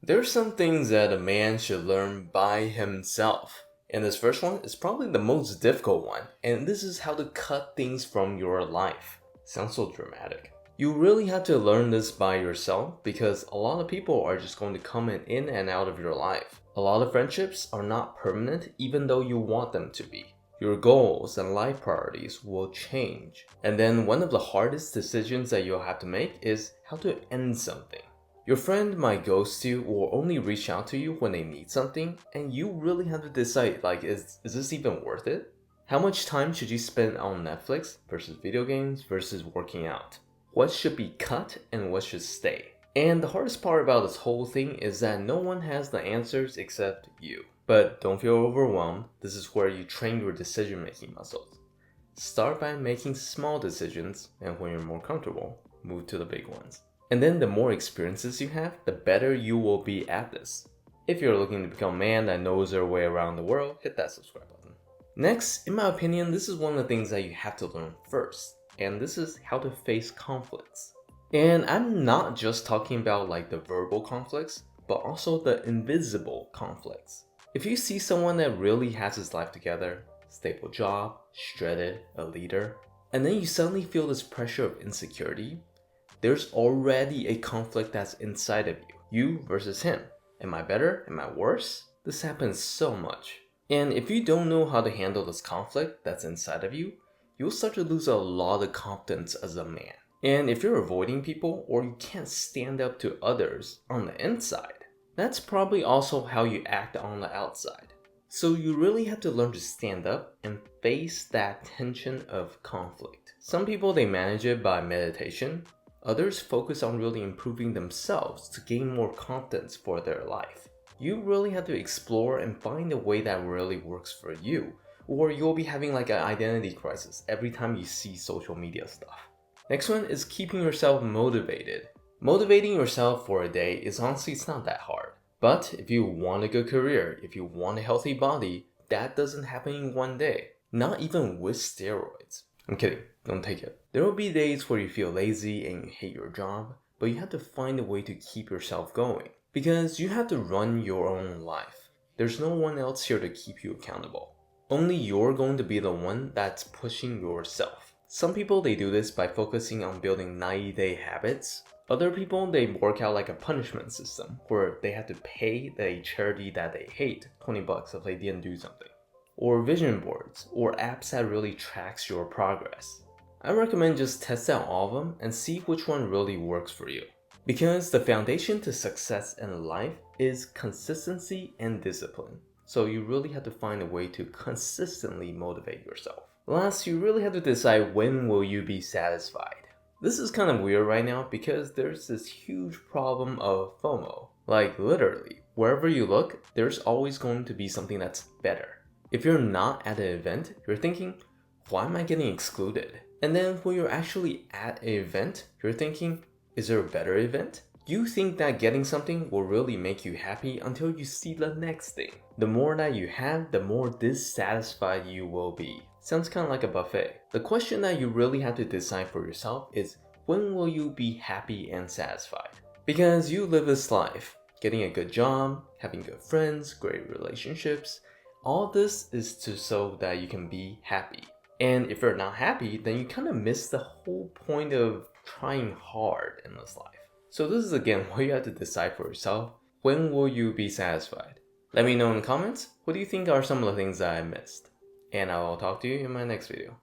There are some things that a man should learn by himself. And this first one is probably the most difficult one, and this is how to cut things from your life. Sounds so dramatic. You really have to learn this by yourself because a lot of people are just going to come in and out of your life. A lot of friendships are not permanent even though you want them to be. Your goals and life priorities will change. And then one of the hardest decisions that you'll have to make is how to end something. Your friend might ghost you or only reach out to you when they need something, and you really have to decide, like, is this even worth it? How much time should you spend on Netflix versus video games versus working out? What should be cut and what should stay? And the hardest part about this whole thing is that no one has the answers except you. But don't feel overwhelmed, this is where you train your decision-making muscles. Start by making small decisions, and when you're more comfortable, move to the big ones. And then the more experiences you have, the better you will be at this. If you're looking to become a man that knows their way around the world, hit that subscribe button. Next, in my opinion, this is one of the things that you have to learn first, and this is how to face conflicts. And I'm not just talking about like the verbal conflicts, but also the invisible conflicts. If you see someone that really has his life together, stable job, shredded, a leader, and then you suddenly feel this pressure of insecurity, there's already a conflict that's inside of you versus him. Am I better? Am I worse? This happens so much. And if you don't know how to handle this conflict that's inside of you, you'll start to lose a lot of confidence as a man. And if you're avoiding people or you can't stand up to others on the inside, that's probably also how you act on the outside. So you really have to learn to stand up and face that tension of conflict. Some people, they manage it by meditation. Others focus on really improving themselves to gain more confidence for their life. You really have to explore and find a way that really works for you, or you'll be having like an identity crisis every time you see social media stuff. Next one is keeping yourself motivated. Motivating yourself for a day is honestly, it's not that hard. But if you want a good career, if you want a healthy body, that doesn't happen in one day. Not even with steroids. I'm kidding, don't take it. There will be days where you feel lazy and you hate your job, but you have to find a way to keep yourself going. Because you have to run your own life. There's no one else here to keep you accountable. Only you're going to be the one that's pushing yourself. Some people, they do this by focusing on building 90-day habits. Other people, they work out like a punishment system where they have to pay the charity that they hate $20 if they didn't do something. Or vision boards, or apps that really tracks your progress. I recommend just test out all of them and see which one really works for you. Because the foundation to success in life is consistency and discipline. So you really have to find a way to consistently motivate yourself. Last, you really have to decide when will you be satisfied. This is kind of weird right now because there's this huge problem of FOMO. Like literally, wherever you look, there's always going to be something that's better. If you're not at an event, you're thinking, why am I getting excluded? And then when you're actually at an event, you're thinking, is there a better event? You think that getting something will really make you happy until you see the next thing. The more that you have, the more dissatisfied you will be. Sounds kind of like a buffet. The question that you really have to decide for yourself is, when will you be happy and satisfied? Because you live this life, getting a good job, having good friends, great relationships, all this is so that you can be happy. And if you're not happy, then you kind of miss the whole point of trying hard in this life. So this is again what you have to decide for yourself. When will you be satisfied? Let me know in the comments, what do you think are some of the things that I missed? And I'll talk to you in my next video.